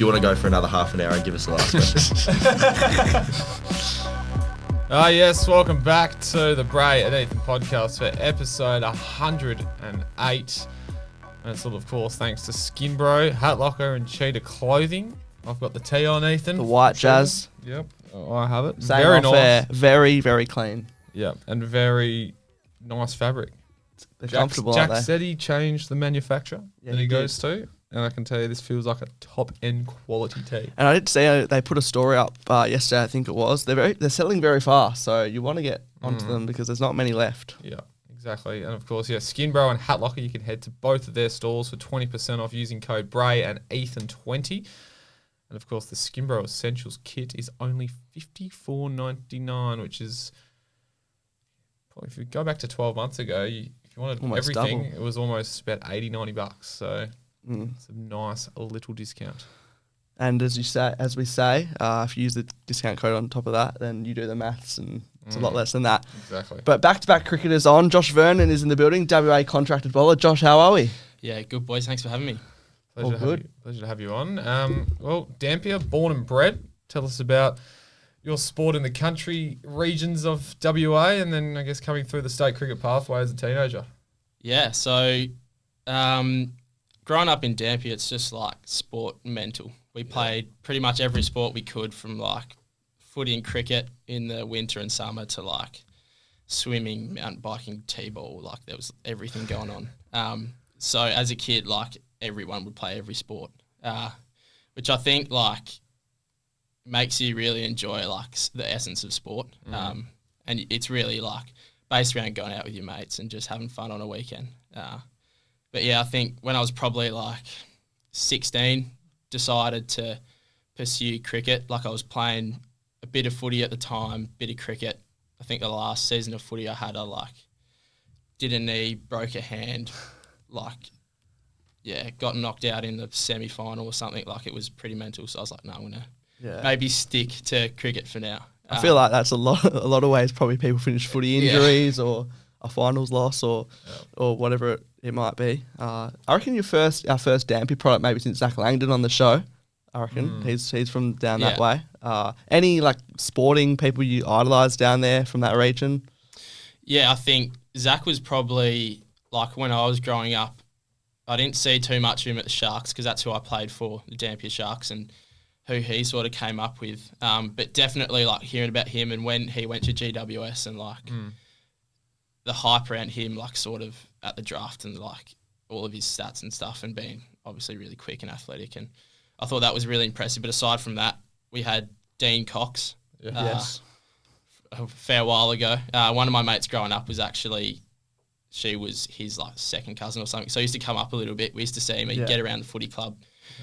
Do you want to go for another half an hour and give us the last question? Yes, welcome back to the Bray and Ethan podcast for episode 108. And it's all, of course, thanks to Skin Bro, Hat Locker, and Cheetah Clothing. I've got the tee on, Ethan. The white jazz. Yep, I have it. Same very off nice. air. Very, very clean. Yep, and very nice fabric. They're comfortable, Jack aren't they? said he changed the manufacturer Yeah, that he he goes to. And I can tell you this feels like a top-end quality tee. And I did see they put a story up yesterday, I think it was. They're selling very fast, so you want to get onto them because there's not many left. Yeah, exactly. And of course, Skin Bro and Hat Locker, you can head to both of their stores for 20% off using code Bray and Ethan20. And of course, the Skin Bro Essentials kit is only $54.99, which is probably, if you go back to 12 months ago, if you wanted almost everything, double. it was almost about $80-$90. So it's a nice little discount. And as we say, if you use the discount code on top of that, then you do the maths, and it's a lot less than that. Exactly. But back-to-back cricketers on. Josh Vernon is in the building, WA contracted bowler. Josh, how are we? Yeah, good boys. Thanks for having me. Pleasure to have you on. Well, Dampier, born and bred. Tell us about your sport in the country regions of WA, and then I guess coming through the state cricket pathway as a teenager. Yeah, so growing up in Dampier, it's just like sport mental. We played pretty much every sport we could, from like footy and cricket in the winter and summer to like swimming, mountain biking, t-ball. Like there was everything going on. So as a kid, like everyone would play every sport, which I think like makes you really enjoy like the essence of sport. And it's really like based around going out with your mates and just having fun on a weekend. But yeah, I think when I was probably like 16, decided to pursue cricket. Like I was playing a bit of footy at the time, bit of cricket. I think the last season of footy I had, I like did a knee, broke a hand, got knocked out in the semi-final or something. Like it was pretty mental. So I was like, no, I'm going to maybe stick to cricket for now. I feel like that's a lot of ways probably people finish footy injuries or a finals loss or whatever it might be. I reckon our first Dampier product maybe since Zach Langdon on the show. I reckon he's from down that way. Any like sporting people you idolise down there from that region? Yeah, I think Zach was probably like when I was growing up, I didn't see too much of him at the Sharks because that's who I played for, the Dampier Sharks, and who he sort of came up with. But definitely like hearing about him and when he went to GWS and like the hype around him, like sort of at the draft and like all of his stats and stuff, and being obviously really quick and athletic. And I thought that was really impressive. But aside from that, we had Dean Cox a fair while ago. One of my mates growing up was actually, she was his like second cousin or something. So I used to come up a little bit. We used to see him. He'd get around the footy club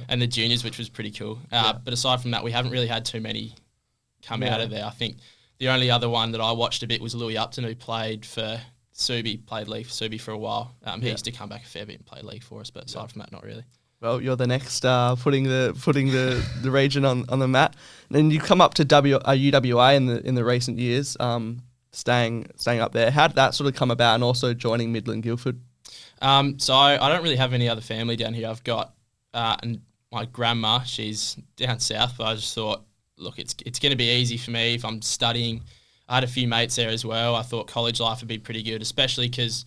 and the juniors, which was pretty cool. But aside from that, we haven't really had too many come out of there. I think the only other one that I watched a bit was Louis Upton, who played for Subi, played league for Subi for a while. He used to come back a fair bit and play league for us, but aside from that, not really. Well, you're the next putting the region on the map. And then you come up to UWA in the recent years, staying up there. How did that sort of come about, and also joining Midland Guildford? So I don't really have any other family down here. I've got and my grandma, she's down south, but I just thought, look, it's going to be easy for me if I'm studying. I had a few mates there as well. I thought college life would be pretty good, especially because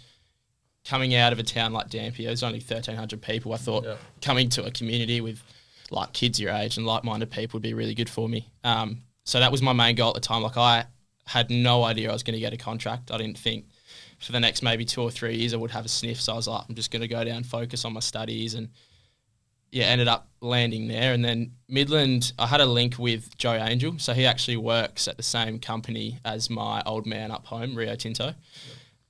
coming out of a town like Dampier, there's only 1,300 people. I thought coming to a community with like kids your age and like-minded people would be really good for me. So that was my main goal at the time. Like I had no idea I was going to get a contract. I didn't think for the next maybe 2 or 3 years I would have a sniff. So I was like, I'm just going to go down, focus on my studies, and ended up landing there. And then Midland, I had a link with Joe Angel. So he actually works at the same company as my old man up home, Rio Tinto. Yep.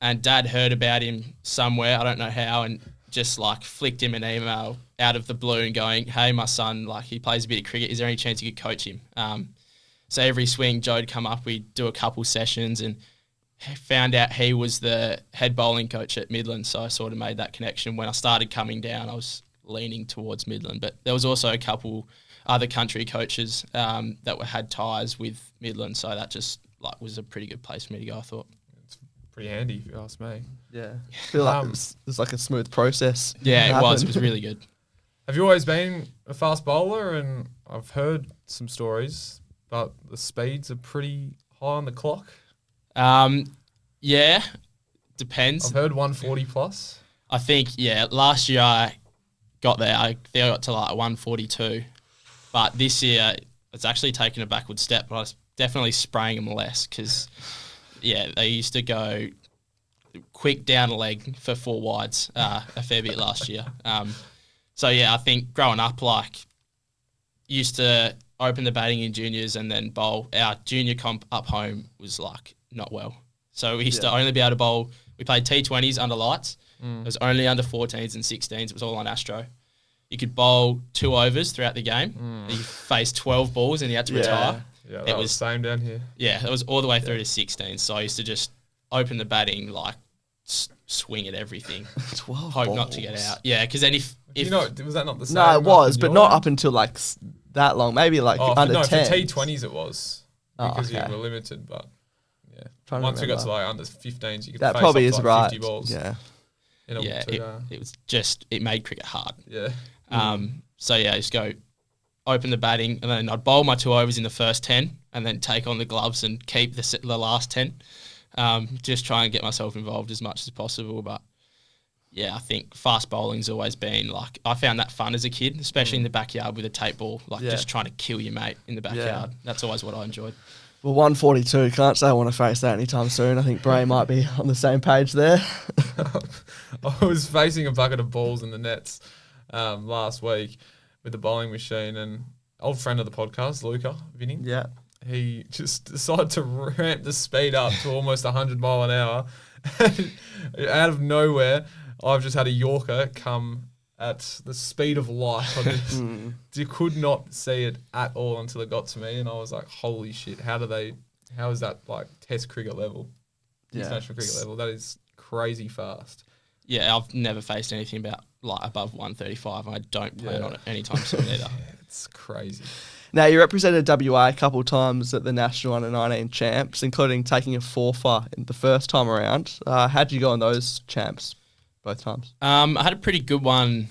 And Dad heard about him somewhere, I don't know how, and just like flicked him an email out of the blue and going, hey, my son, like he plays a bit of cricket. Is there any chance you could coach him? So every swing Joe'd come up, we'd do a couple sessions, and found out he was the head bowling coach at Midland. So I sort of made that connection. When I started coming down, I was leaning towards Midland, but there was also a couple other country coaches that had ties with Midland, so that just like was a pretty good place for me to go, I thought. It's pretty handy if you ask me. Yeah, I feel like it's like a smooth process. Yeah, it was really good. Have you always been a fast bowler? And I've heard some stories, but the speeds are pretty high on the clock. Yeah, depends. I've heard 140 plus. I think, last year I got there. I think I got to like 142. But this year it's actually taken a backward step. But I was definitely spraying them less because, they used to go quick down a leg for 4 wides a fair bit last year. I think growing up, like, used to open the batting in juniors and then bowl. Our junior comp up home was like not well. So we used to only be able to bowl. We played T20s under lights. It was only under 14s and 16s. It was all on Astro. You could bowl 2 overs throughout the game. You faced 12 balls and you had to retire. Yeah, that was the same down here. Yeah, it was all the way through to 16. So I used to just open the batting, like swing at everything. 12 Hope balls. not to get out. Yeah, because then if was that not the same? No, it was, up but in not your up until like that long. Maybe like under 10. For T20s it was because you were limited, but once we got to like under 15s, you could that face probably up is to right. 50 balls. Yeah. it was just, it made cricket hard. Yeah. I just go open the batting and then I'd bowl my 2 overs in the first 10 and then take on the gloves and keep the last 10. Just try and get myself involved as much as possible. But I think fast bowling's always been like, I found that fun as a kid, especially in the backyard with a tape ball, like just trying to kill your mate in the backyard. That's always what I enjoyed. Well, 142. Can't say I want to face that anytime soon. I think Bray might be on the same page there. I was facing a bucket of balls in the nets last week with the bowling machine, and old friend of the podcast, Luca Vinny. Yeah. He just decided to ramp the speed up to almost 100 mile an hour. Out of nowhere, I've just had a Yorker come at the speed of light. You could not see it at all until it got to me, and I was like, holy shit, how is that like test cricket level, international cricket level? That is crazy fast. Yeah, I've never faced anything about like above 135, and I don't plan on it anytime soon either. It's crazy. Now, you represented WA a couple of times at the National Under-19 Champs, including taking a fourfer in the first time around. How did you go on those champs both times? I had a pretty good one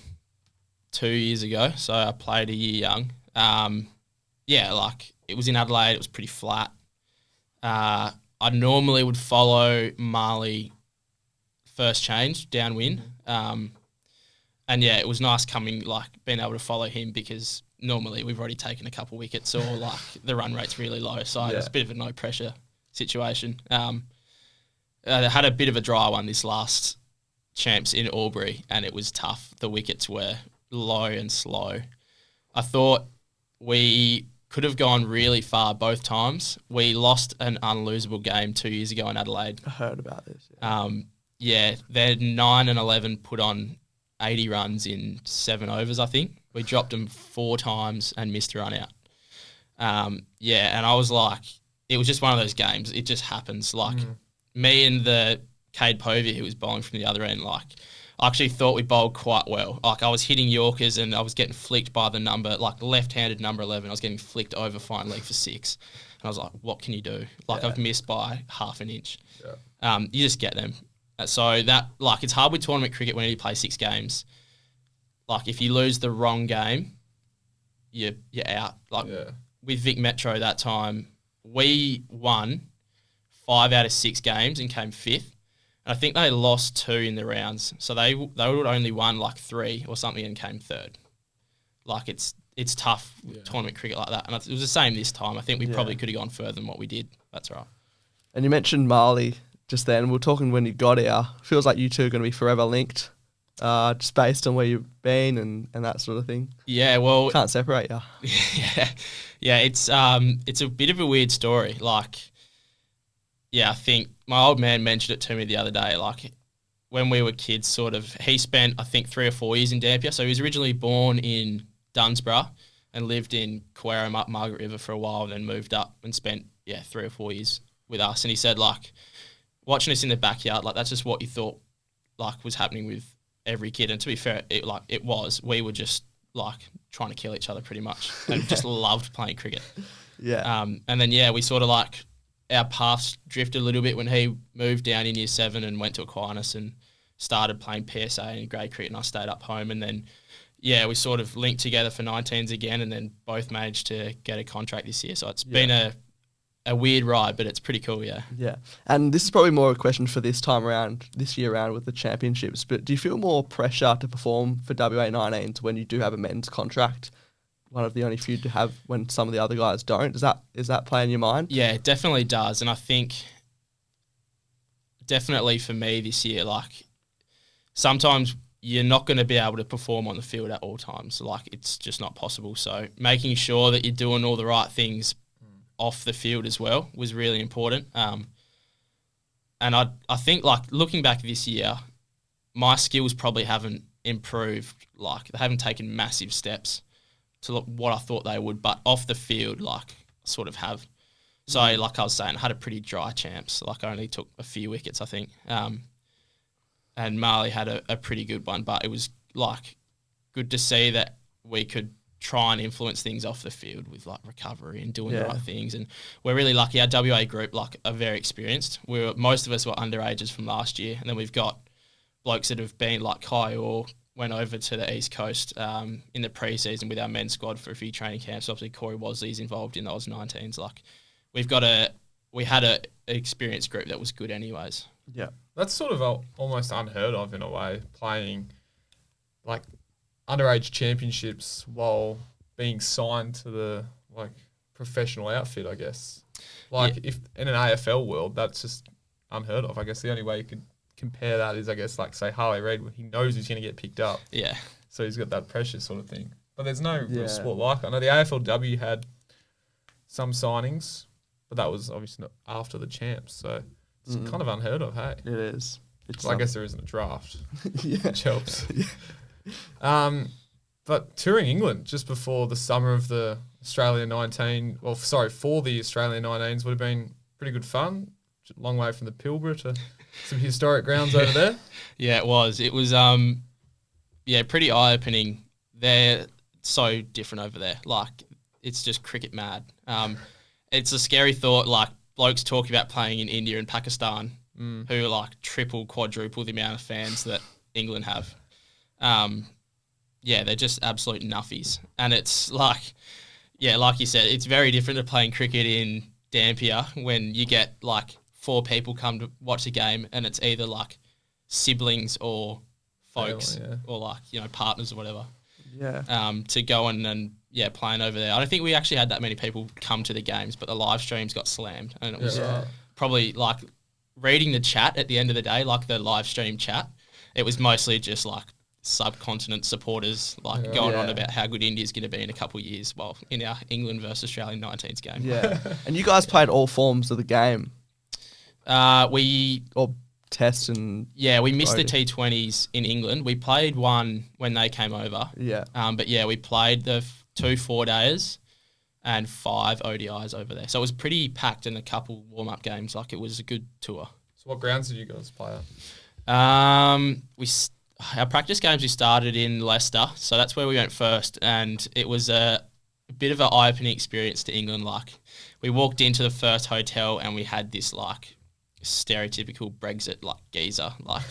2 years ago, so I played a year young. Like it was in Adelaide, it was pretty flat. I normally would follow Marley first change, downwind. It was nice being able to follow him because normally we've already taken a couple wickets or like the run rate's really low, so it was a bit of a no pressure situation. I had a bit of a dry one this last champs in Albury and it was tough. The wickets were low and slow. I thought we could have gone really far both times. We lost an unlosable game 2 years ago in Adelaide. I heard about this. They're 9 and 11 put on 80 runs in 7 overs, I think. We dropped them 4 times and missed a run out. And I was like, it was just one of those games. It just happens. Like me and the Cade Povey, who was bowling from the other end, like I actually thought we bowled quite well. Like I was hitting Yorkers and I was getting flicked by the number, like left-handed number 11. I was getting flicked over fine leg for 6. And I was like, what can you do? Like I've missed by half an inch. Yeah. You just get them. So that, like, it's hard with tournament cricket when you play 6 games. Like, if you lose the wrong game, you're out. Like, with Vic Metro that time, we won 5 out of 6 games and came 5th. And I think they lost 2 in the rounds. So they would only won, like, 3 or something and came 3rd. Like, it's tough tournament cricket like that. And it was the same this time. I think we probably could have gone further than what we did. That's right. And you mentioned Marley just then. We were talking when you got here. Feels like you two are going to be forever linked, just based on where you've been and that sort of thing. Yeah, well, can't separate you. It's a bit of a weird story. Like, I think my old man mentioned it to me the other day. Like, when we were kids, sort of, he spent I think 3 or 4 years in Dampier. So he was originally born in Dunsborough and lived in Coerum up Margaret River for a while, and then moved up and spent 3 or 4 years with us. And he said, like, watching us in the backyard, like, that's just what you thought, like, was happening with every kid. And to be fair, it was. We were just, like, trying to kill each other pretty much and just loved playing cricket. Yeah. And then, we sort of, like, our paths drifted a little bit when he moved down in Year 7 and went to Aquinas and started playing PSA and grade cricket, and I stayed up home. And then, yeah, we sort of linked together for 19s again, and then both managed to get a contract this year. So it's been a weird ride, but it's pretty cool, yeah. Yeah. And this is probably more a question for this year round with the championships, but do you feel more pressure to perform for WA 19s when you do have a men's contract? One of the only few to have when some of the other guys don't. Is that play in your mind? Yeah, it definitely does. And I think definitely for me this year, like sometimes you're not going to be able to perform on the field at all times. Like it's just not possible. So making sure that you're doing all the right things off the field as well was really important. And I think like looking back this year, my skills probably haven't improved. Like they haven't taken massive steps to look what I thought they would, but off the field, like sort of have. So like I was saying, I had a pretty dry champs. Like I only took a few wickets, I think. And Marley had a pretty good one, but it was like good to see that we could try and influence things off the field with like recovery and doing the right things. And we're really lucky. Our WA group like are very experienced. Most of us were underages from last year, and then we've got blokes that have been like Kai or went over to the East Coast in the pre-season with our men's squad for a few training camps. Obviously, Corey Wosley's involved in those 19s. Like we had an experienced group that was good anyways. Yeah. That's sort of almost unheard of in a way, playing like underage championships while being signed to the like professional outfit, I guess. Like if in an AFL world, that's just unheard of. I guess the only way you could compare that is, I guess, like say Harley Reid, he knows he's going to get picked up. Yeah. So he's got that pressure sort of thing. But there's no real sport like it. I know the AFLW had some signings, but that was obviously not after the champs. So it's kind of unheard of, hey? It is. Well, I guess there isn't a draft. Yeah. Which helps. But touring England just before the summer of the Australia 19, for the Australian 19s would have been pretty good fun. Long way from the Pilbara to some historic grounds over there. Yeah, it was. It was, pretty eye-opening. They're so different over there. Like, it's just cricket mad. It's a scary thought, like, blokes talking about playing in India and Pakistan who are, like, triple, quadruple the amount of fans that England have. They're just absolute nuffies. And it's like, like you said, it's very different to playing cricket in Dampier when you get, like, 4 people come to watch a game and it's either, like, siblings or folks or, like, partners or whatever. Yeah. To go and playing over there. I don't think we actually had that many people come to the games, but the live streams got slammed. And it was probably, like, reading the chat at the end of the day, like the live stream chat, it was mostly just, like, subcontinent supporters going on about how good India's going to be in a couple of years in our England versus Australian 19s game. Yeah. And you guys played all forms of the game? Or tests and... Yeah, we missed the T20s in England. We played one when they came over. Yeah. We played the 2 4-dayers and 5 ODIs over there. So it was pretty packed in a couple warm-up games. Like, it was a good tour. So what grounds did you guys play at? Our practice games we started in Leicester, so that's where we went first, and it was a bit of an eye-opening experience to England. Like, we walked into the first hotel and we had this, like, stereotypical Brexit, like, geezer. Like,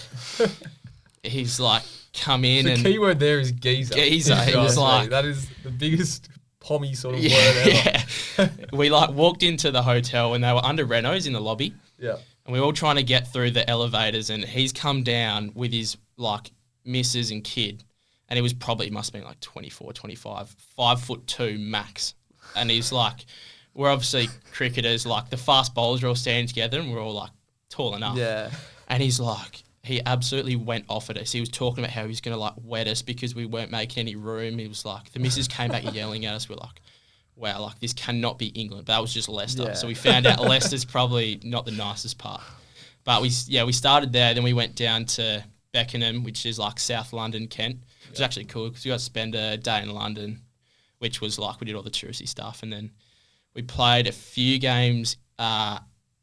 he's, like, come in the and... The key word there is geezer. Geezer. He was like... That is the biggest pommy sort of word ever. Yeah. We, like, walked into the hotel and they were under renos in the lobby. Yeah. And we were all trying to get through the elevators and he's come down with his, like, missus and kid, and he must have been like 24, 25, 5'2" max. And he's like, we're obviously cricketers, like the fast bowlers are all standing together and we're all like tall enough. Yeah. And he's like, he absolutely went off at us. He was talking about how he was going to like wet us because we weren't making any room. He was like, the missus came back yelling at us. We're like, wow, like this cannot be England. But that was just Leicester. Yeah. So we found out Leicester's probably not the nicest part. But we started there. Then we went down to Beckenham, which is like South London, Kent. It was actually cool because we got to spend a day in London, which was like we did all the touristy stuff. And then we played a few games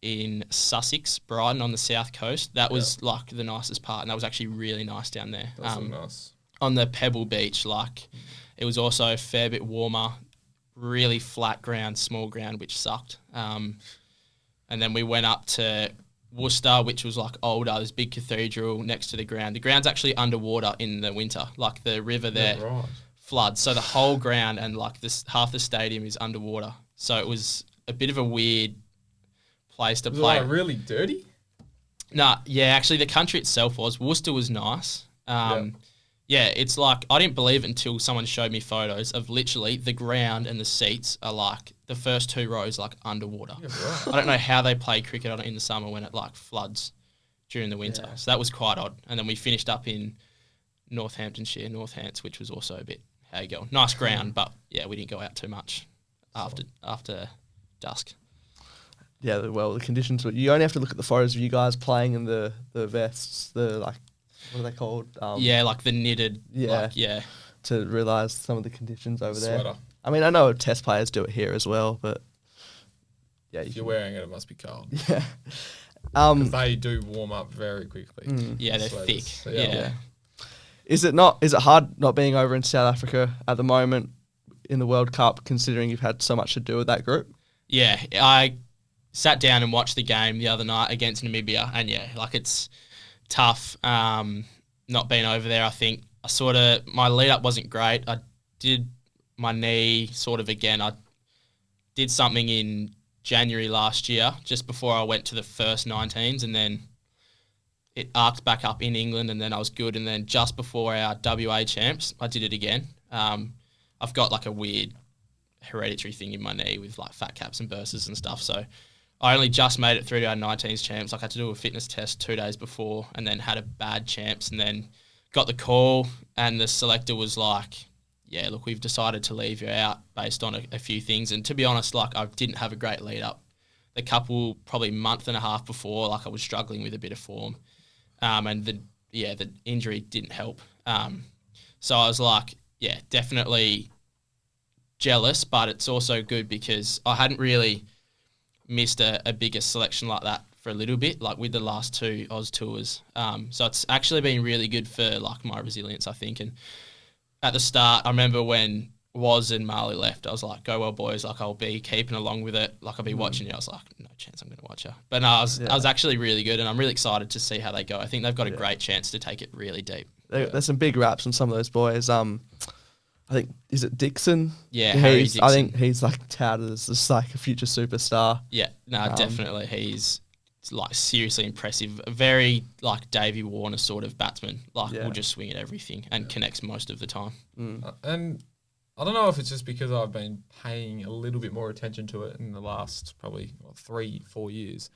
in Sussex, Brighton on the south coast. That was like the nicest part, and that was actually really nice down there. That's nice. On the Pebble Beach, like it was also a fair bit warmer, really flat ground, small ground, which sucked. And then we went up to Worcester, which was like older. There's big cathedral next to the ground. The ground's actually underwater in the winter. Like the river there floods. So the whole ground and like half the stadium is underwater. So it was a bit of a weird place to play. Was it like really dirty? Nah, yeah, actually the country itself was. Worcester was nice. Yeah, it's like, I didn't believe it until someone showed me photos of literally the ground and the seats are like the first 2 rows like underwater. Yeah, right. I don't know how they play cricket on it in the summer when it like floods during the winter. Yeah. So that was quite odd. And then we finished up in Northamptonshire, Northants, which was also a bit, how you going? Nice ground, but yeah, we didn't go out too much after dusk. Yeah, well, the conditions, you only have to look at the photos of you guys playing in the vests, the like, what are they called? Yeah, like the knitted. Yeah. Like, yeah. To realise some of the conditions over there. Sweater. I mean, I know test players do it here as well, but yeah. If you're wearing it, it must be cold. Yeah. Because they do warm up very quickly. Yeah, they're thick. So, yeah. Is it hard not being over in South Africa at the moment in the World Cup, considering you've had so much to do with that group? Yeah, I sat down and watched the game the other night against Namibia, and yeah, like it's tough not being over there. I think my lead up wasn't great. I did my knee sort of again. I did something in January last year, just before I went to the first 19s, and then it arced back up in England, and then I was good. And then just before our WA champs, I did it again. I've got like a weird hereditary thing in my knee with like fat caps and bursts and stuff. So I only just made it through to our 19s champs. Like I had to do a fitness test 2 days before, and then had a bad champs, and then got the call, and the selector was like, yeah, look, we've decided to leave you out based on a few things. And to be honest, like I didn't have a great lead up. The couple, probably month and a half before, like I was struggling with a bit of form. And the injury didn't help. So I was like, yeah, definitely jealous, but it's also good because I hadn't really missed a bigger selection like that for a little bit, like with the last 2 Oz tours. So it's actually been really good for like my resilience, I think. And at the start, I remember when Woz and Marley left, I was like, go well, boys. Like, I'll be keeping along with it. Like, I'll be watching you. I was like, no chance I'm going to watch you. But no, I was actually really good, and I'm really excited to see how they go. I think they've got a great chance to take it really deep. There's some big raps on some of those boys. I think, is it Dixon? Yeah, Harry Dixon. I think he's like touted as just like a future superstar. Yeah, no, definitely. He's like seriously impressive. A very like Davey Warner sort of batsman. Like, will just swing at everything and connects most of the time. And I don't know if it's just because I've been paying a little bit more attention to it in the last probably 3-4 years.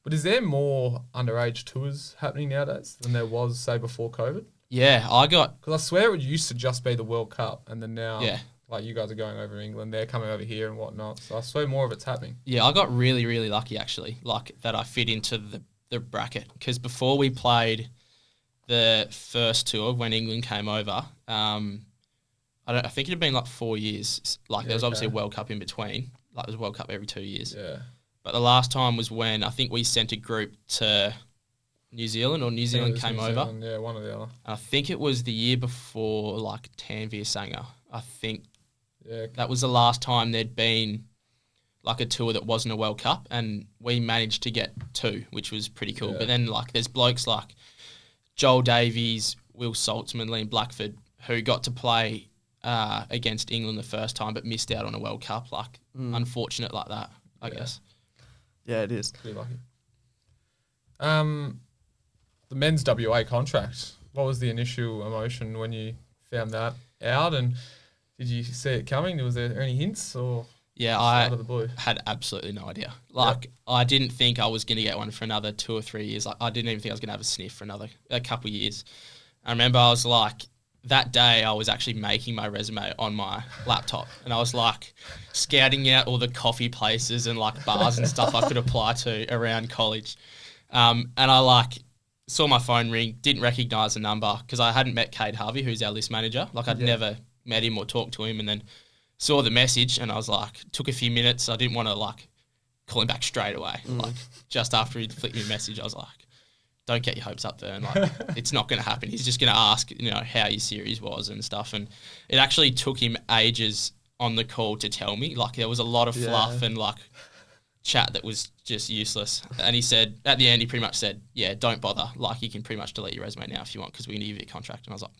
But is there more underage tours happening nowadays than there was, say, before COVID? Yeah, because I swear it used to just be the World Cup, and then now, like you guys are going over to England, they're coming over here and whatnot. So I swear more of it's happening. Yeah, I got really, really lucky actually, like that I fit into the bracket, because before we played the first tour when England came over, I think it had been like 4 years. Like there was obviously a World Cup in between. Like there's a World Cup every 2 years. Yeah. But the last time was when I think we sent a group to New Zealand, or New Zealand came over. Yeah, one or the other. And I think it was the year before like Tanveer Sangha. I think that was the last time there'd been like a tour that wasn't a World Cup, and we managed to get 2, which was pretty cool. But then like there's blokes like Joel Davies, Will Saltzman, Liam Blackford, who got to play against England the first time but missed out on a World Cup. Like unfortunate like that, I guess. Yeah, it is. Pretty lucky. The men's WA contract, what was the initial emotion when you found that out, and did you see it coming? Was there any hints, or I had absolutely no idea. Like I didn't think I was going to get one for another 2 or 3 years. Like I didn't even think I was going to have a sniff for a couple of years. I remember I was like, that day I was actually making my resume on my laptop, and I was like scouting out all the coffee places and like bars and stuff I could apply to around college. And I like saw my phone ring, didn't recognise the number because I hadn't met Cade Harvey, who's our list manager. Like I'd never met him or talked to him, and then saw the message, and I was like, took a few minutes. I didn't want to like call him back straight away. Like just after he'd flicked me a message, I was like, don't get your hopes up there. And like, it's not going to happen. He's just going to ask, how your series was and stuff. And it actually took him ages on the call to tell me. Like there was a lot of fluff and like chat that was just useless. And he said, at the end, he pretty much said, yeah, don't bother. Like, you can pretty much delete your resume now if you want because we can give you a contract. And I was like,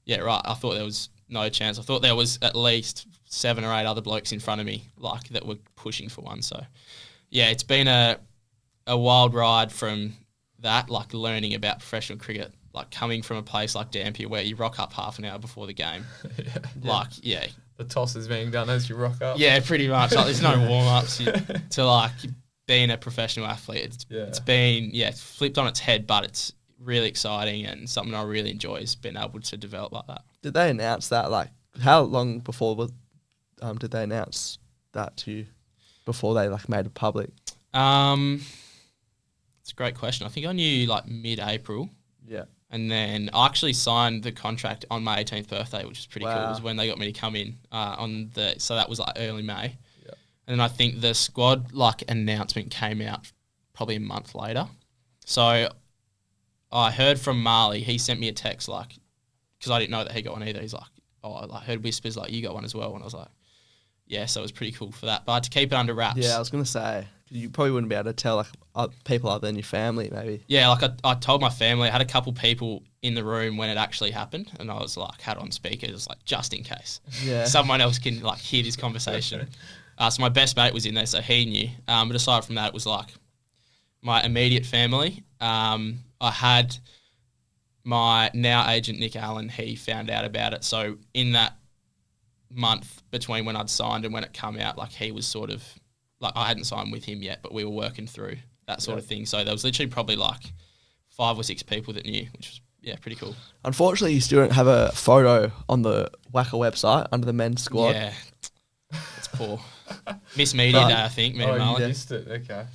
yeah, right. I thought there was no chance. I thought there was at least 7 or 8 other blokes in front of me, like, that were pushing for one. So, yeah, it's been a wild ride from that, like, learning about professional cricket, like, coming from a place like Dampier where you rock up half an hour before the game. Yeah. The toss is being done as you rock up. Yeah, pretty much. Like, there's no warm-ups to, like, being a professional athlete. It's been, it's flipped on its head, but it's really exciting and something I really enjoy is being able to develop like that. Did they announce that? Like, how long before did they announce that to you before they, like, made it public? It's a great question. I think I knew, like, mid-April. Yeah. And then I actually signed the contract on my 18th birthday, which is pretty cool. It was when they got me to come in so that was like early May. Yeah. And then I think the squad like announcement came out probably a month later. So I heard from Marley. He sent me a text like, because I didn't know that he got one either. He's like, oh, I heard whispers like you got one as well. And I was like, yeah, so it was pretty cool for that. But I had to keep it under wraps. Yeah, I was going to say, you probably wouldn't be able to tell like people other than your family maybe. Yeah, like I told my family. I had a couple people in the room when it actually happened. And I was like, had on speakers, like just in case. Yeah. Someone else can like hear this conversation. So my best mate was in there, so he knew. But aside from that, it was like my immediate family. I had my now agent, Nick Allen, he found out about it. So in that month between when I'd signed and when it come out, like he was sort of, like I hadn't signed with him yet, but we were working through that sort of thing. So there was literally probably like 5 or 6 people that knew, which was, pretty cool. Unfortunately, you still don't have a photo on the Wacker website under the men's squad. Yeah, it's poor. Miss Media Day, I think, me and Marlon. You missed it, okay.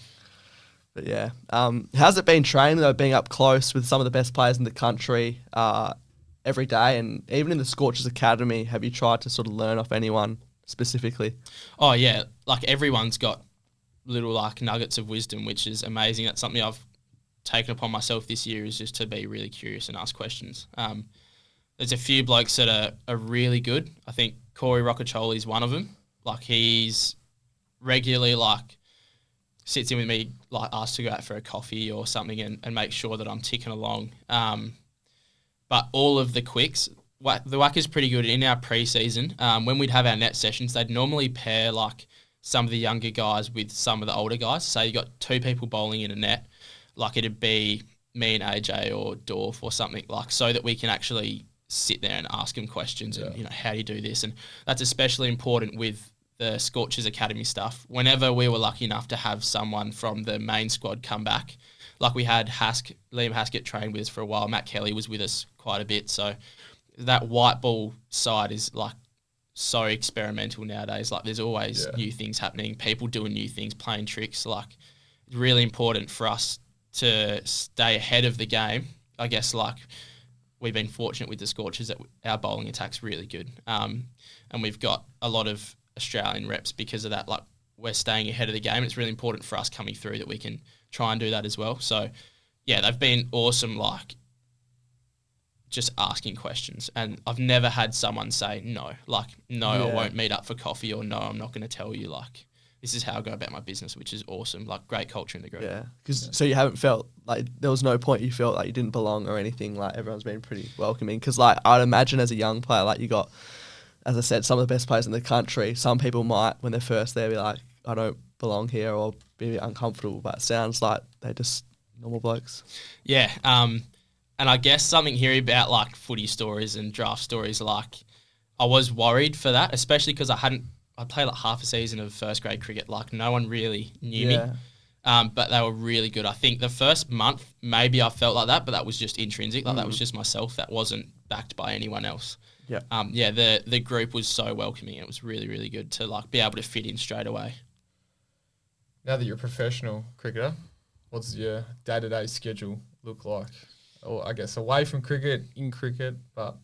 But yeah, how's it been training though, being up close with some of the best players in the country every day, and even in the Scorchers Academy, have you tried to sort of learn off anyone specifically? Oh yeah, like everyone's got little like nuggets of wisdom, which is amazing. That's something I've taken upon myself this year, is just to be really curious and ask questions. There's a few blokes that are really good. I think Corey Roccaccioli is one of them. Like he's regularly like sits in with me, like asks to go out for a coffee or something and make sure that I'm ticking along. But all of the quicks, the WAC is pretty good in our pre-season. When we'd have our net sessions, they'd normally pair like some of the younger guys with some of the older guys. So you got 2 people bowling in a net, like it'd be me and AJ or Dorf or something, like so that we can actually sit there and ask them questions and, how do you do this? And that's especially important with the Scorchers Academy stuff. Whenever we were lucky enough to have someone from the main squad come back, like we had Liam Haskett trained with us for a while. Matt Kelly was with us quite a bit. So that white ball side is like so experimental nowadays. Like there's always new things happening, people doing new things, playing tricks. Like it's really important for us to stay ahead of the game. I guess like we've been fortunate with the Scorchers that our bowling attack's really good. And we've got a lot of Australian reps because of that. Like we're staying ahead of the game. It's really important for us coming through that we can try and do that as well. So yeah, they've been awesome, like just asking questions. And I've never had someone say no, like, no, I won't meet up for coffee, or no, I'm not going to tell you, like, this is how I go about my business, which is awesome. Like great culture in the group. Yeah. So you haven't felt like there was no point you felt like you didn't belong or anything, like everyone's been pretty welcoming. Cause like I'd imagine as a young player, like you got, as I said, some of the best players in the country. Some people might, when they're first there, be like, I don't belong here, or be a bit uncomfortable, but it sounds like they're just normal blokes. Yeah. And I guess something here about like footy stories and draft stories, like I was worried for that, especially because I played like half a season of first grade cricket. Like no one really knew me, but they were really good. I think the first month, maybe I felt like that, but that was just intrinsic. Like that was just myself. That wasn't backed by anyone else. Yeah. The group was so welcoming. It was really, really good to like be able to fit in straight away. Now that you're a professional cricketer, what's your day-to-day schedule look like? Or I guess away from cricket, in cricket, but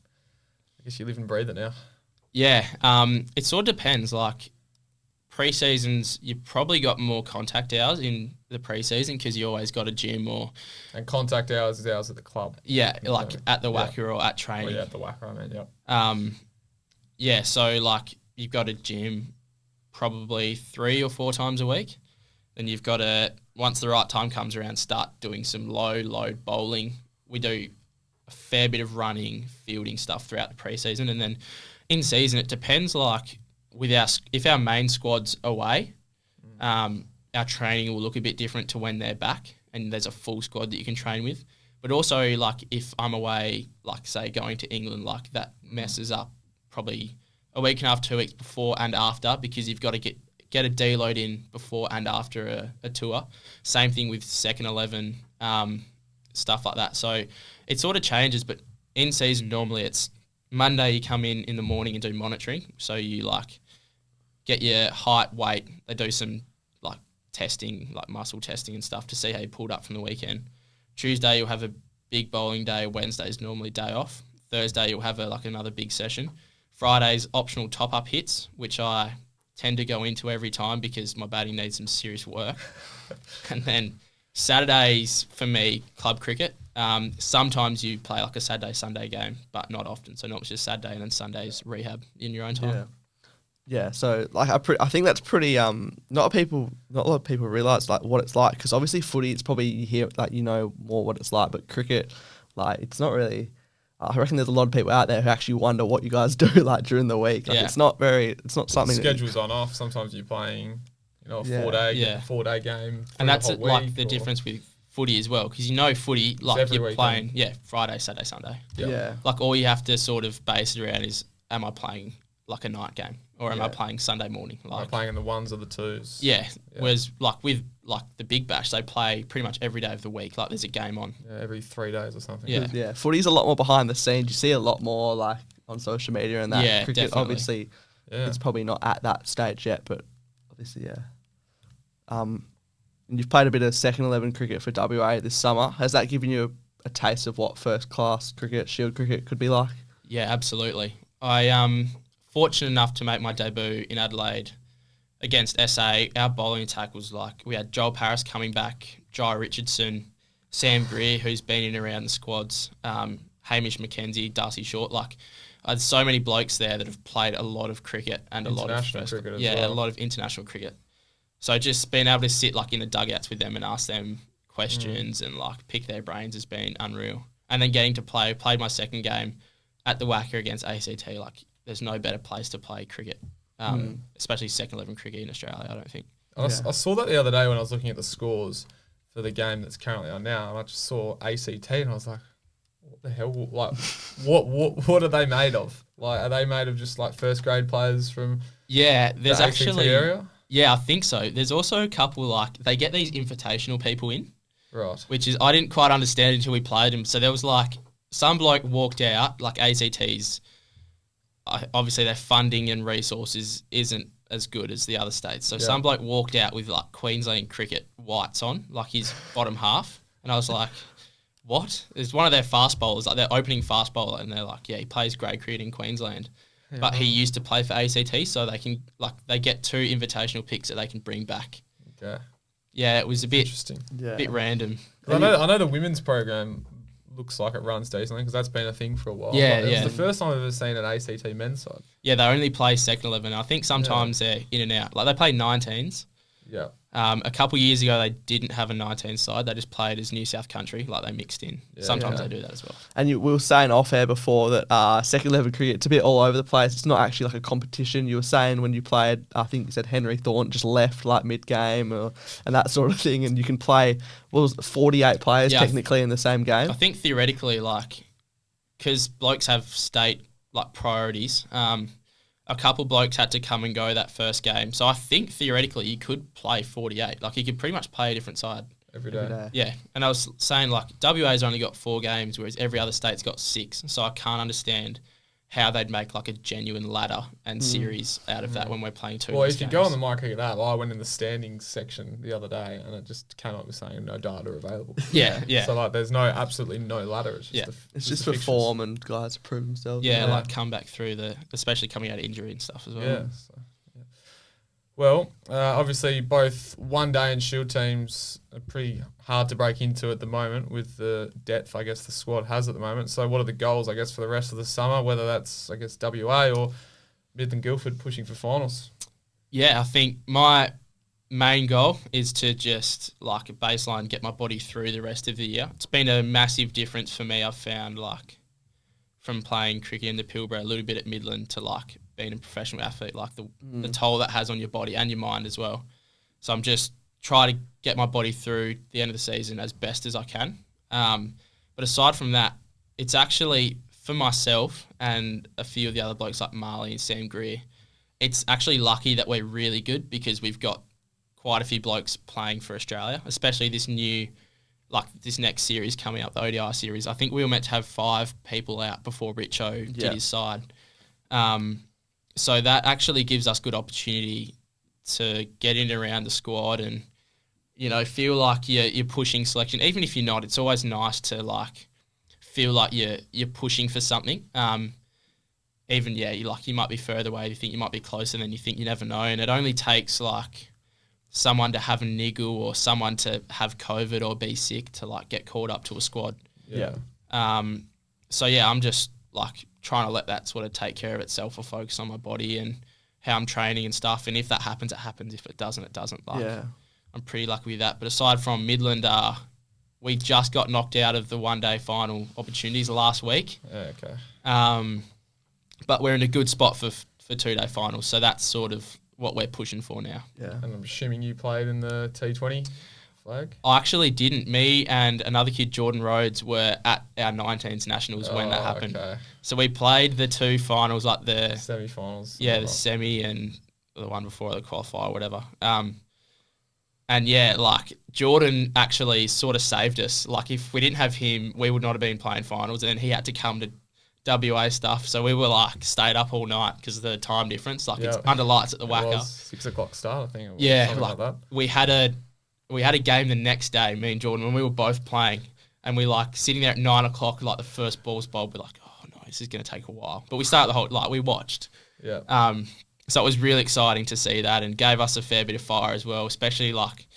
I guess you live and breathe it now. Yeah, it sort of depends. Like pre-seasons, you probably got more contact hours in the pre-season because you always got a gym or... And contact hours is hours at the club. Yeah, like at the Wacker or at training. At the Wacker, I mean, yeah, so like you've got a gym probably 3 or 4 times a week. Then you've got to, once the right time comes around, start doing some low load bowling. We do a fair bit of running, fielding stuff throughout the preseason, and then in season it depends. Like with if our main squad's away, our training will look a bit different to when they're back, and there's a full squad that you can train with. But also, like if I'm away, like say going to England, like that messes up probably a week and a half, 2 weeks before and after, because you've got to get a deload in before and after a tour. Same thing with second 11, stuff like that. So it sort of changes, but in season normally it's Monday you come in the morning and do monitoring. So you like get your height, weight. They do some like testing, like muscle testing and stuff to see how you pulled up from the weekend. Tuesday you'll have a big bowling day. Wednesday's normally day off. Thursday you'll have another big session. Friday's optional top-up hits, which I tend to go into every time because my batting needs some serious work. And then Saturdays, for me, club cricket. Sometimes you play like a Saturday, Sunday game, but not often. So not just Saturday and then Sunday's rehab in your own time. Yeah, so like I think that's pretty not a lot of people realise like what it's like, because obviously footy, it's probably you hear like you know more what it's like, but cricket, like it's not really. I reckon there's a lot of people out there who actually wonder what you guys do like during the week. Like it's not something. The schedule's on off. Sometimes you're playing, a 4-day game, and that's like the difference with footy as well, because footy like you're playing Friday, Saturday, Sunday. Yeah, like all you have to sort of base it around is, am I playing like a night game or am I playing Sunday morning? Like am I playing in the ones or the twos? Yeah. Whereas like with like the Big Bash, they play pretty much every day of the week. Like there's a game on. Yeah, every 3 days or something. Yeah. Footy's a lot more behind the scenes. You see a lot more like on social media and that. Yeah, cricket, definitely. Obviously, it's probably not at that stage yet, but obviously, And you've played a bit of second 11 cricket for WA this summer. Has that given you a taste of what first class cricket, Shield cricket could be like? Yeah, absolutely. I fortunate enough to make my debut in Adelaide against SA. Our bowling attack was like, we had Joel Paris coming back, Jai Richardson, Sam Greer, who's been in and around the squads, Hamish McKenzie, Darcy Short. Like, I had so many blokes there that have played a lot of cricket and a lot of cricket a lot of international cricket. So just being able to sit like in the dugouts with them and ask them questions and like pick their brains has been unreal. And then getting to played my second game at the Wacker against ACT. Like, there's no better place to play cricket, especially second 11 cricket in Australia, I don't think. I saw that the other day when I was looking at the scores for the game that's currently on now, and I just saw ACT and I was like, what the hell? Like, what are they made of? Like, are they made of just like first grade players from there's the actually ACT area? Yeah, I think so. There's also a couple like they get these invitational people in, right? Which is I didn't quite understand until we played them. So there was like some bloke walked out, like ACT's. Obviously, their funding and resources isn't as good as the other states. So some bloke walked out with like Queensland cricket whites on, like his bottom half, and I was like, "What?" It's one of their fast bowlers, like their opening fast bowler, and they're like, "Yeah, he plays grade cricket in Queensland." But he used to play for ACT, so they can they get 2 invitational picks that they can bring back. Okay. Yeah, it was a bit interesting, bit random. I know the women's program looks like it runs decently because that's been a thing for a while. Yeah, It was the first time I've ever seen an ACT men's side. Yeah, they only play second 11. I think sometimes they're in and out. Like they play 19s. Yeah. A couple of years ago, they didn't have a 19 side. They just played as New South Country, like they mixed in. Sometimes they do that as well. And we were saying off air before that second 11 cricket, it's a bit all over the place. It's not actually like a competition. You were saying when you played, I think you said Henry Thornton just left like mid-game and that sort of thing, and you can play, 48 players technically in the same game? I think theoretically, like, because blokes have state like priorities, a couple blokes had to come and go that first game. So I think theoretically you could play 48. Like you could pretty much play a different side. Every day. Yeah. And I was saying like WA's only got 4 games, whereas every other state's got 6. So I can't understand how they'd make like a genuine ladder and series out of that when we're playing 2 Well, if you games. go on the My Cricket app, I went in the standings section the other day and it just came up with saying no data available. Yeah. So like there's absolutely no ladder. It's just it's just for form and guys to prove themselves. Yeah, like come back through especially coming out of injury and stuff as well. Yeah. Well, obviously both one day and Shield teams are pretty hard to break into at the moment with the depth, I guess, the squad has at the moment. So what are the goals, I guess, for the rest of the summer, whether that's, I guess, WA or Midland Guildford pushing for finals? Yeah, I think my main goal is to just like a baseline, get my body through the rest of the year. It's been a massive difference for me. I've found like from playing cricket in the Pilbara, a little bit at Midland to like being a professional athlete, like the toll that has on your body and your mind as well. So I'm just trying to get my body through the end of the season as best as I can. But aside from that, it's actually for myself and a few of the other blokes like Marley and Sam Greer, it's actually lucky that we're really good because we've got quite a few blokes playing for Australia, especially this next series coming up, the ODI series. I think we were meant to have 5 people out before Richo did his side. So that actually gives us good opportunity to get in around the squad and, you know, feel like you're pushing selection. Even if you're not, it's always nice to like feel like you're pushing for something. You might be further away, you think you might be closer than you think, you never know. And it only takes like someone to have a niggle or someone to have COVID or be sick to like get called up to a squad. Yeah. So yeah, I'm just like trying to let that sort of take care of itself or focus on my body and how I'm training and stuff. And if that happens, it happens. If it doesn't, it doesn't. Like, I'm pretty lucky with that. But aside from Midland, we just got knocked out of the one-day final opportunities last week. Yeah, okay. But we're in a good spot for 2-day finals. So that's sort of what we're pushing for now. Yeah. And I'm assuming you played in the T20 flag? I actually didn't. Me and another kid, Jordan Rhodes, were at our 19s nationals when that happened. Okay. So we played the 2 finals, like the semi-finals. Yeah, the semi and the one before the qualifier or whatever. And yeah, like Jordan actually sort of saved us. Like if we didn't have him, we would not have been playing finals. And then he had to come to WA stuff. So we were like stayed up all night because of the time difference. Like it's under lights at the Wacker. It was 6 o'clock start, I think. It was something like that. We had a game the next day, me and Jordan, when we were both playing. And we like sitting there at 9 o'clock, like the first ball's bowled, we're like, oh no, this is going to take a while. But we started the whole, like we watched. Yeah. So it was really exciting to see that and gave us a fair bit of fire as well, especially like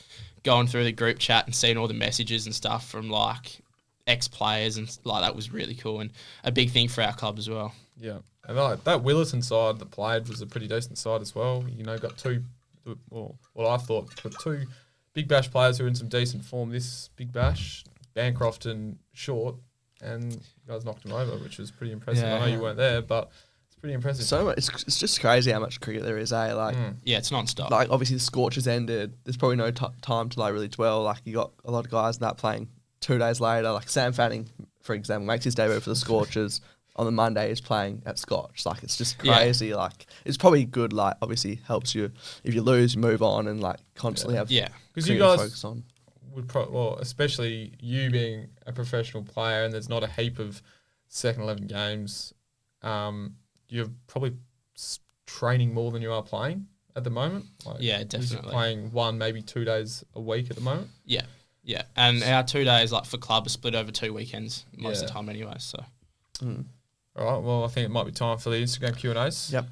going through the group chat and seeing all the messages and stuff from like ex-players and like that was really cool and a big thing for our club as well. Yeah. And that Willerton side that played was a pretty decent side as well. You know, got 2, well, what I thought, got 2 Big Bash players who are in some decent form this Big Bash, Bancroft and Short, and you guys knocked them over, which was pretty impressive. Yeah. I know you weren't there, but it's pretty impressive. So it's just crazy how much cricket there is, eh? Like, Yeah, it's non-stop. like obviously the Scorchers ended. There's probably no time to like really dwell. Like you got a lot of guys that playing 2 days later. Like Sam Fanning, for example, makes his debut for the Scorchers. On the Monday, he's playing at Scotch. Like it's just crazy. Yeah. Like it's probably good. Like obviously helps you if you lose, you move on and like constantly have because you cricket to guys focus on. would especially you being a professional player, and there's not a heap of second 11 games. You're probably training more than you are playing at the moment. Like, Yeah, definitely. You're playing 1, maybe 2 days a week at the moment. Yeah. And our 2 days, like for club, are split over 2 weekends most of the time anyway. So All right, well, I think it might be time for the Instagram Q&As. Yep.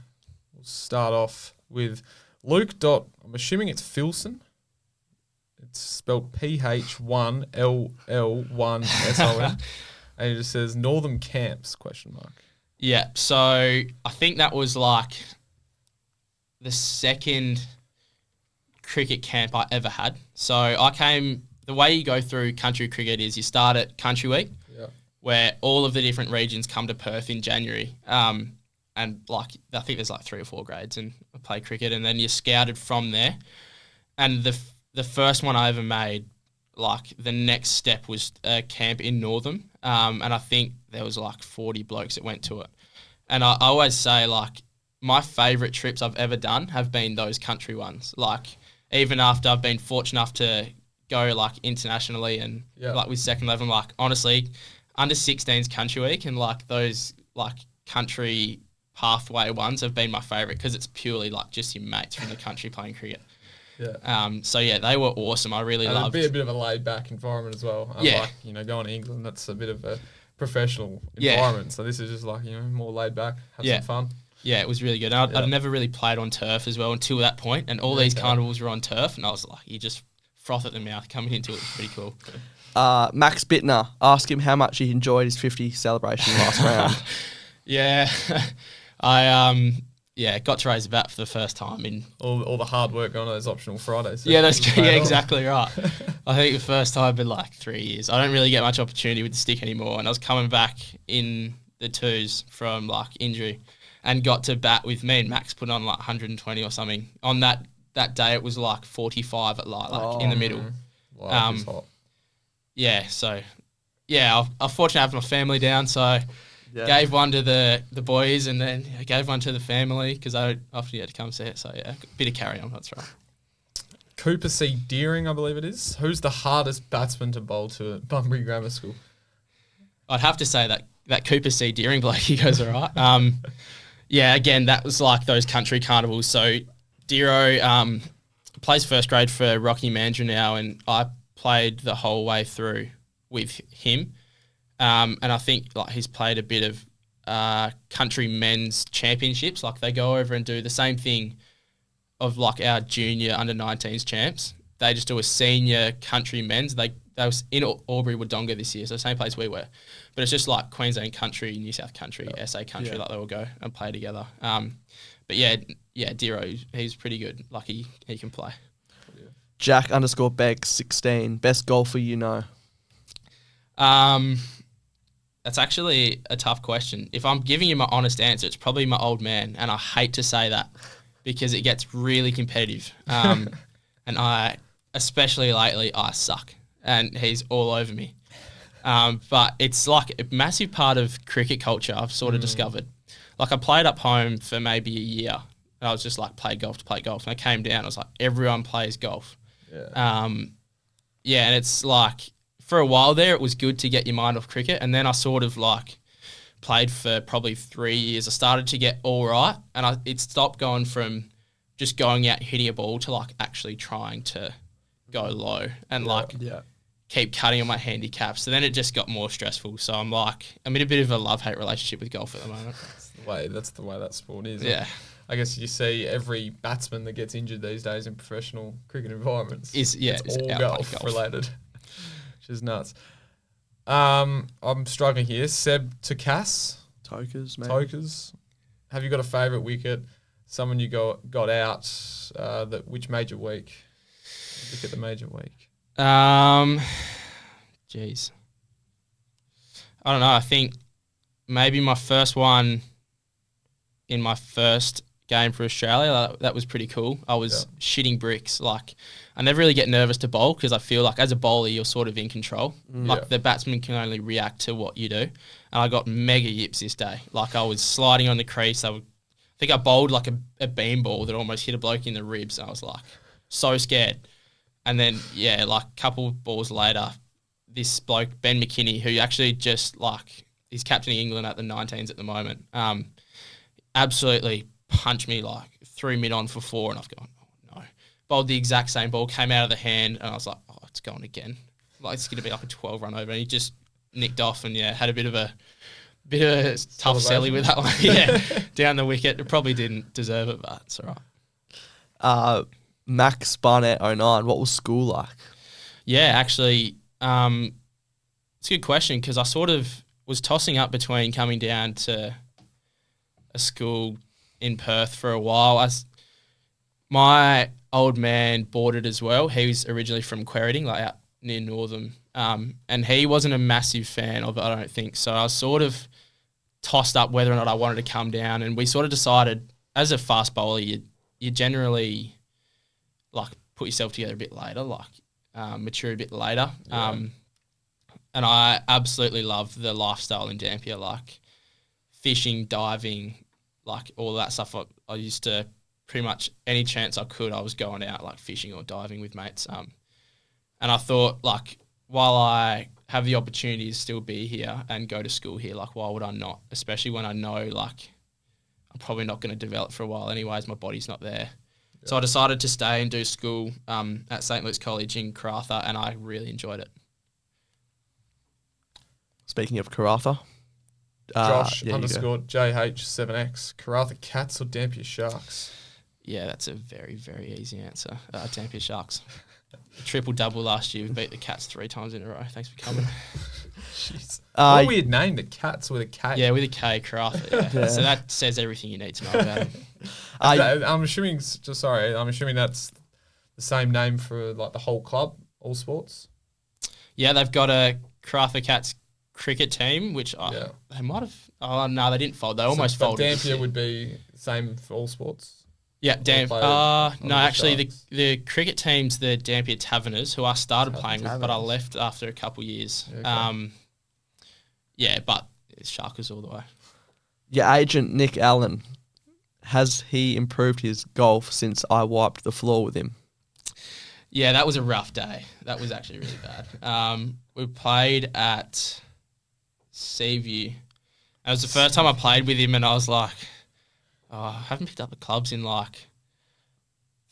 We'll start off with Luke. I'm assuming it's Filson. It's spelled PH1LL1SON. And he just says Northern Camps, ? yeah, so I think that was like the second cricket camp I ever had. So the way you go through country cricket is you start at Country Week, where all of the different regions come to Perth in January. And like I think there's like 3 or 4 grades and I play cricket, and then you're scouted from there. And the first one I ever made, like the next step was a camp in Northam. And I think there was like 40 blokes that went to it. And I always say like my favourite trips I've ever done have been those country ones. Like even after I've been fortunate enough to go like internationally and like with second 11, like honestly, under 16s country week and like those like country pathway ones have been my favourite because it's purely like just your mates from the country playing cricket. So yeah, they were awesome. I really loved. It'd be a bit of a laid back environment as well. Like, you know, going to England, that's a bit of a professional environment. So this is just like, you know, more laid back, have some fun. Yeah, it was really good. I'd never really played on turf as well until that point, and all these carnivals were on turf, and I was like, you just froth at the mouth coming into it. It was pretty cool. Max Bittner, ask him how much he enjoyed his 50 celebration last round. Yeah, got to raise the bat for the first time in. All the hard work on those optional Fridays. Yeah, that's true. Yeah, exactly right. I think the first time in like 3 years. I don't really get much opportunity with the stick anymore, and I was coming back in the twos from like injury, and got to bat with me and Max put on like 120 or something. On that day, it was like 45 at like in the middle. Wow, it's hot. Yeah, so yeah, I'm fortunate to have my family down, so gave one to the boys and then gave one to the family because I often had to come see it. So yeah, a bit of carry on, that's right. Cooper C. Deering, I believe it is. Who's the hardest batsman to bowl to at Bunbury Grammar School? I'd have to say that Cooper C. Deering bloke, he goes all right. Yeah, again, that was like those country carnivals. So Dero plays first grade for Rocky Mandurah now, and I played the whole way through with him. And I think like he's played a bit of country men's championships. Like they go over and do the same thing of like our junior under-19s champs. They just do a senior country men's. They was in Albury Wodonga this year, so the same place we were. But it's just like Queensland country, New South country, SA country, like they all go and play together. But yeah, Dero, he's pretty good. Lucky he can play. Jack_Begg16, best golfer you know. That's actually a tough question. If I'm giving you my honest answer, it's probably my old man, and I hate to say that because it gets really competitive. And especially lately, I suck, and he's all over me. But it's like a massive part of cricket culture I've sort of discovered. Like I played up home for maybe a year, and I was just like play golf to play golf. And I came down, I was like, everyone plays golf. And it's like for a while there, it was good to get your mind off cricket. And then I sort of like played for probably 3 years. I started to get all right, and it stopped going from just going out and hitting a ball to like actually trying to go low and keep cutting on my handicap. So then it just got more stressful. So I'm in a bit of a love-hate relationship with golf at the moment. That's the way that sport is. Yeah. I guess you see every batsman that gets injured these days in professional cricket environments. It's all golf related, which is nuts. I'm struggling here. Seb to Cass. Tokers, maybe. Tokers. Have you got a favourite wicket? Someone you got out which major week? Look at the major week. Jeez. I don't know. I think maybe my first one in my first game for Australia, that was pretty cool. I was shitting bricks. Like, I never really get nervous to bowl because I feel like as a bowler, you're sort of in control. Like, the batsman can only react to what you do. And I got mega yips this day. Like, I was sliding on the crease. I think I bowled like a beam ball that almost hit a bloke in the ribs. And I was like, so scared. And then, like a couple of balls later, this bloke, Ben McKinney, who actually just like, he's captaining England at the 19s at the moment, absolutely punched me, like threw mid on for 4, and I've gone, oh no. Bowled the exact same ball, came out of the hand, and I was like, oh, it's going again. Like, it's going to be like a 12 run over. And he just nicked off and, had a bit of a tough selly with that one. Down the wicket. Probably didn't deserve it, but it's all right. Max Barnett 09, what was school like? Yeah, actually, it's a good question because I sort of was tossing up between coming down to a school in Perth for a while. My old man boarded as well. He was originally from Quairading, like out near Northam, and he wasn't a massive fan of it, I don't think. So I was sort of tossed up whether or not I wanted to come down, and we sort of decided as a fast bowler, you generally like put yourself together a bit later, like mature a bit later. And I absolutely love the lifestyle in Dampier, like fishing, diving, like all that stuff. I used to pretty much any chance I could, I was going out like fishing or diving with mates. And I thought, like, while I have the opportunity to still be here and go to school here, like, why would I not? Especially when I know, like, I'm probably not going to develop for a while anyways. My body's not there. Yeah. So I decided to stay and do school at St. Luke's College in Karratha, and I really enjoyed it. Speaking of Karratha, Josh _JH7X, Karratha Cats or Dampier Sharks? Yeah, that's a very, very easy answer. Dampier Sharks. Triple double last year. We beat the Cats 3 times in a row. Thanks for coming. Jeez. What a weird name, the Cats with a K. Yeah, with a K, Karratha. Yeah. So that says everything you need to know about them. I'm assuming. I'm assuming that's the same name for like the whole club, all sports. Yeah, they've got a Crafa Cats cricket team, which they might have. Oh no, they didn't fold. They almost folded. Dampier would be the same for all sports. Yeah, no, actually, Sharks. the cricket team's the Dampier Taverners, who I started playing with, but I Taverners. left after a couple years. Okay. But it's Sharkers all the way. Your agent, Nick Allen, has he improved his golf since I wiped the floor with him? Yeah, that was a rough day. That was actually really bad. We played at Seaview. It was the first time I played with him, and I was like, I haven't picked up the clubs in like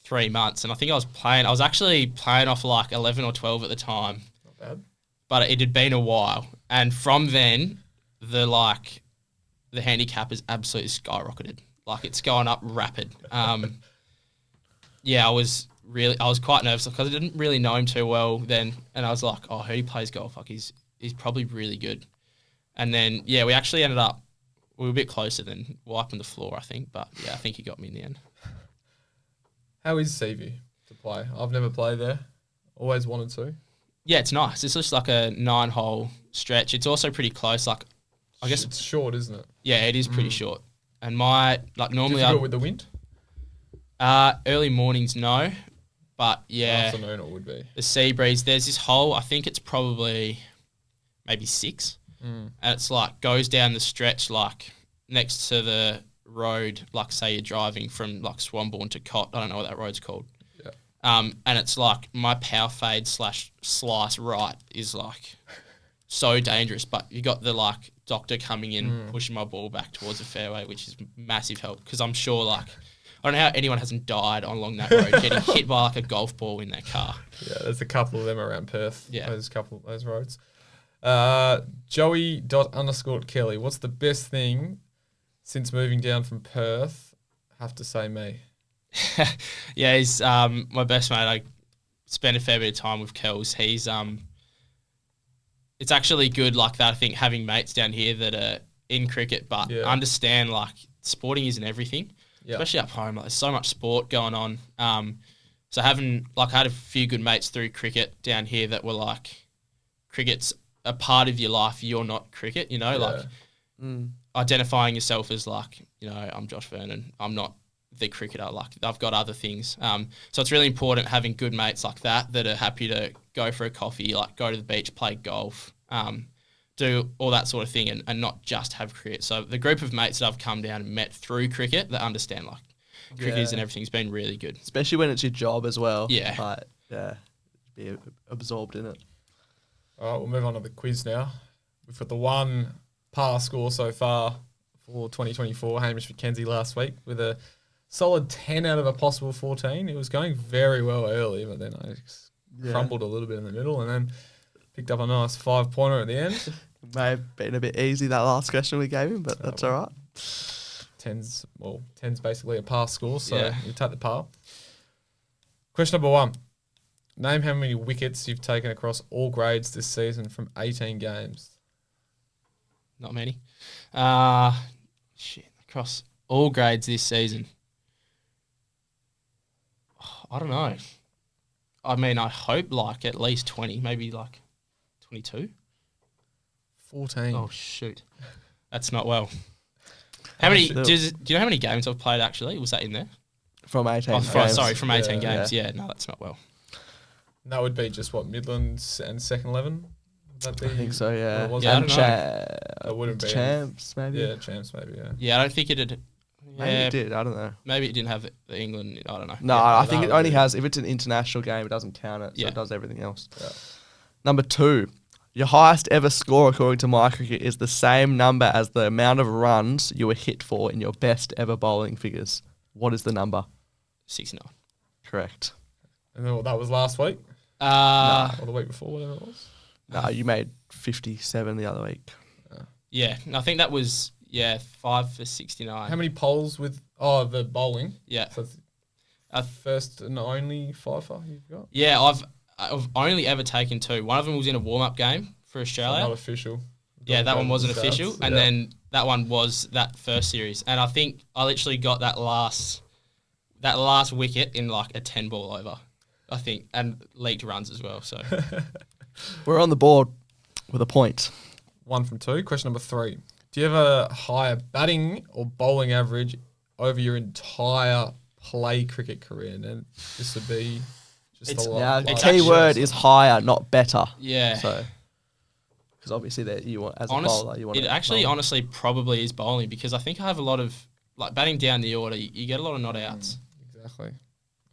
3 months. And I think I was actually playing off like 11 or 12 at the time. Not bad. But it had been a while. And from then, the handicap has absolutely skyrocketed. Like, it's gone up rapid. I was quite nervous because I didn't really know him too well then. And I was like, oh, he plays golf. Like, he's probably really good. And then, we actually ended up, we were a bit closer than wiping the floor, I think. But, I think he got me in the end. How is Seaview to play? I've never played there. Always wanted to. Yeah, it's nice. It's just like a 9-hole stretch. It's also pretty close. Like, I guess It's short, isn't it? Yeah, it is pretty short. And normally Difficult with the wind? early mornings, no. But, Afternoon it would be. the sea breeze, there's this hole, I think it's probably maybe 6. And it's like goes down the stretch like next to the road, like say you're driving from like Swanbourne to Cott. I don't know what that road's called. Yeah. And it's like my power fade / slice right is like so dangerous. But you got the like doctor coming in, pushing my ball back towards the fairway, which is massive help because I'm sure like I don't know how anyone hasn't died along that road getting hit by like a golf ball in their car. Yeah, there's a couple of them around Perth. Yeah. Those roads. Joey._Kelly. What's the best thing since moving down from Perth? Have to say me. Yeah, he's my best mate. I spend a fair bit of time with Kels. He's it's actually good like that. I think having mates down here that are in cricket but understand like sporting isn't everything, especially up home. Like, there's so much sport going on. So having like I had a few good mates through cricket down here that were like, cricket's a part of your life. You're not cricket, like identifying yourself as like, I'm Josh Vernon. I'm not the cricketer. Like I've got other things. So it's really important having good mates like that are happy to go for a coffee, like go to the beach, play golf, do all that sort of thing and not just have cricket. So the group of mates that I've come down and met through cricket that understand like cricket and everything's been really good. Especially when it's your job as well. Yeah. But, be absorbed in it. All right, we'll move on to the quiz now. We've got the one par score so far for 2024. Hamish McKenzie last week with a solid 10 out of a possible 14. It was going very well early, but then I crumbled a little bit in the middle and then picked up a nice 5-pointer at the end. May have been a bit easy that last question we gave him, but that's all right. 10's basically a par score, so you take the par. Question number 1. Name how many wickets you've taken across all grades this season from 18 games. Not many. Across all grades this season. I don't know. I mean, I hope like at least 20, maybe like 22. 14. Oh, shoot. That's not well. How many? Do you know how many games I've played actually? Was that in there? From 18 Oh, games. sorry, from 18 Yeah. games. Yeah, no, that's not well. And that would be just what, Midlands and second 11? Would that be? I think so, yeah. what was Yeah, I it? don't know. That wouldn't be. Champs, maybe. Yeah, champs maybe, yeah. Yeah, I don't think it had. Maybe it did. I don't know. Maybe it didn't have the England. I don't know. No, Yeah, I think that it would only be- has, if it's an international game, it doesn't count it. So Yeah. it does everything else. Yeah. Number 2. Your highest ever score, according to MyCricket, is the same number as the amount of runs you were hit for in your best ever bowling figures. What is the number? 69. Correct. And then that was last week? Or the week before, whatever it was? No, you made 57 the other week. Yeah, I think that was 5 for 69. How many poles with the bowling? Yeah. So it's first and only fifer you've got? Yeah, I've only ever taken 2. One of them was in a warm-up game for Australia. Not official. Yeah, that one wasn't Stats. official. And Yeah. then that one was that first series, and I think I literally got that last wicket in like a 10-ball over, I think, and leaked runs as well. So We're on the board with a point. 1 from 2. Question number 3. Do you have a higher batting or bowling average over your entire play cricket career? And this would be just It's- a lot. Now, It's key actually- word is higher, not better. yeah, So, because obviously that you want as a Honest, bowler, you want it to actually bowl. honestly probably is bowling, because I think I have a lot of like batting down the order. You get a lot of not outs. Exactly.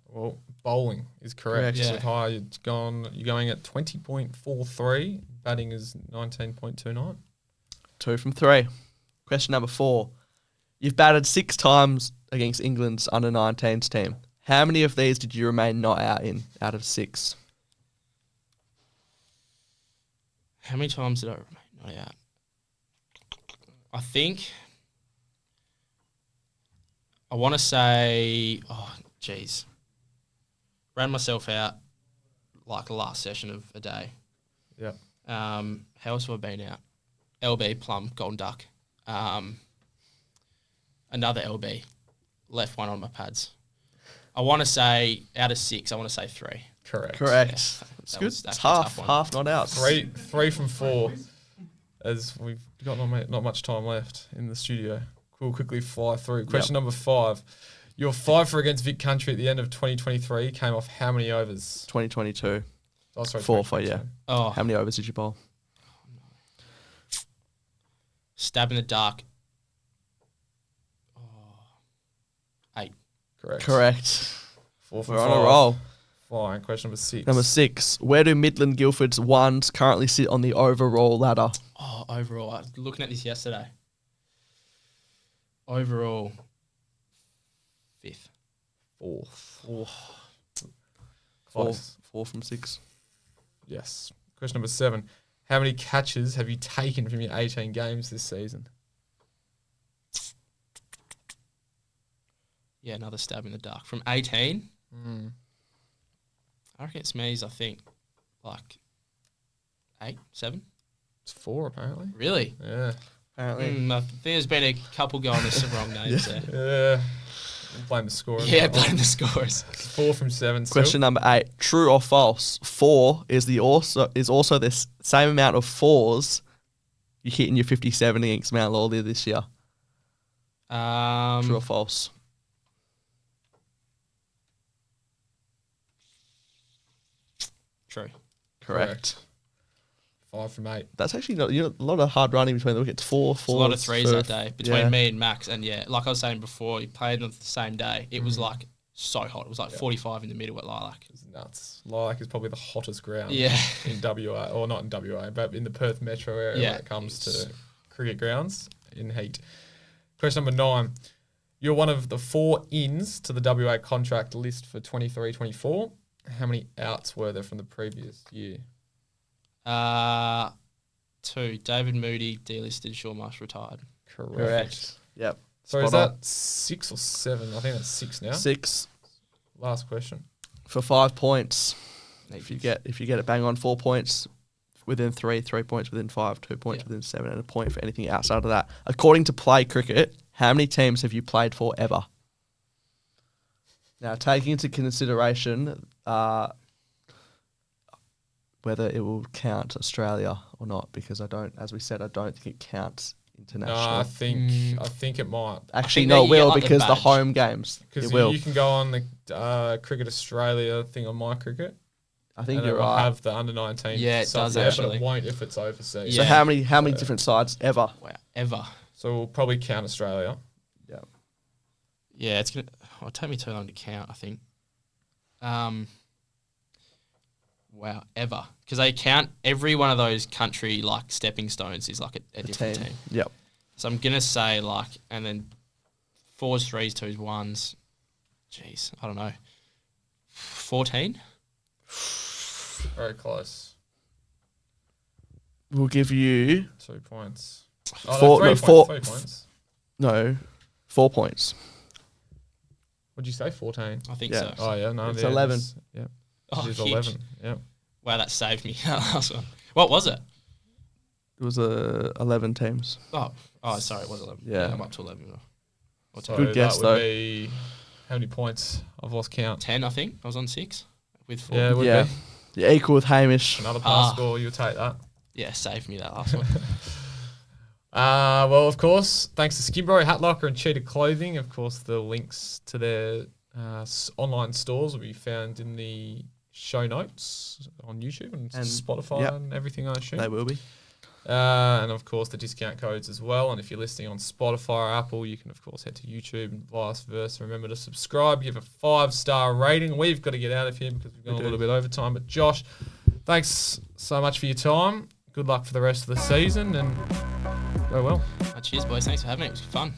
Well, bowling is correct. Correct. So Yeah. high, you're going at 20.43. Batting is 19.29. 2 from 3. Question number 4. You've batted 6 times against England's under-19s team. How many of these did you remain not out in out of 6? How many times did I remain not out? I think I want to say, oh, geez. Ran myself out like the last session of a day. Yeah. How else have I been out? LB, Plum, Golden Duck. Another LB. Left one on my pads. I want to say, out of 6, I want to say 3. Correct. Correct. Yeah, It's that good. was It's actually a half tough one. not out. Three from 4, as we've got not much time left in the studio. We'll quickly fly through. Question number 5. Your 5 for against Vic Country at the end of 2023 came off how many overs? 2022. Oh, sorry, 4 for, yeah. 2022. Oh, How many overs did you bowl? stab in the dark. Oh, 8. Correct. Correct. 4 from We're 5. on a roll. Fine. Question number 6. Number 6. Where do Midland Guildford's ones currently sit on the overall ladder? Oh, overall, I was looking at this yesterday. Overall, 5th. 4th. Four, Close. 4 from 6. Yes. Question number 7. How many catches have you taken from your 18 games this season? Yeah, another stab in the dark. From 18, Mm. I reckon it's me's, I think, like 8, 7. It's 4 apparently. Really? Yeah. Apparently. I think there's been a couple going with some wrong names there. Yeah. Blame the score. Yeah, blame the scores. 4 from 7. still. Question number 8. True or false? 4 is also the same amount of 4s you hit in your 57 against Mount Lawley this year. True or false? True. Correct. 5 from 8. That's actually not a lot of hard running between the wickets. 4, 4. It's a lot of threes that day between yeah. me and Max. And yeah, like I was saying before, he played on the same day. It was like so hot. It was like 45 in the middle at Lilac. It's nuts. Lilac is probably the hottest ground Yeah. in WA, or not in WA, but in the Perth metro area Yeah. when it comes to cricket grounds in heat. Question number 9. You're one of the 4 ins to the WA contract list for 23-24. How many outs were there from the previous year? 2. David Moody delisted. Shaun Marsh retired. Correct. Yep. So is Spot on. that 6 or 7? I think that's 6 now. 6 Last question. for 5 points. If you Negative. get it bang on, 4 points within 3, 3 points within 5, 2 points Yeah. within 7, and a point for anything outside of that. According to Play Cricket, how many teams have you played for ever? Now, taking into consideration whether it will count Australia or not, because I don't think it counts No, international. I think it might. Actually, think no, that it you get, will like, the because the badge. home games. Because It will. you can go on the Cricket Australia thing on My Cricket. I think and you're it will right. have the under 19. Yeah, it stuff does there, but actually. it won't if it's overseas. So Yeah. how many different sides ever? Wow. Ever. So we'll probably count Australia. Yeah. Yeah, it'll take me too long to count, I think. Wow, ever. Because they count every one of those country like stepping stones is like a different team. Yep. So I'm gonna say like, and then 4s, 3s, 2s, 1s. Jeez, I don't know. 14. Very close. We'll give you 2 points. Four- no, no, 3 four- points. 3 points. 4 points. What'd you say? 14. I think Yeah. so. Oh yeah, no, It's yeah, 11. it's- Yeah, Oh, it is huge. 11. Yeah. Wow, that saved me. That last one. What was it? It was 11 teams. Oh, sorry, it was 11. Yeah. I'm up to 11. Or So 10. Good guess, that would though. be how many points? I've lost count. 10, I think. I was on 6 with 4. Yeah, it would Yeah. be. Yeah, equal with Hamish. Another pass score, you'll take that. Yeah, saved me that last one. Well, of course, thanks to Skinbro, Hat Locker, and Cheetah Clothing. Of course, the links to their online stores will be found in the show notes on YouTube and Spotify yep. and everything, I assume. They will be. And of course, the discount codes as well. And if you're listening on Spotify or Apple, you can, of course, head to YouTube and vice versa. Remember to subscribe, give a 5-star rating. We've got to get out of here because we've gone a little bit over time. But Josh, thanks so much for your time. Good luck for the rest of the season and go well. Cheers, boys. Thanks for having me. It was fun.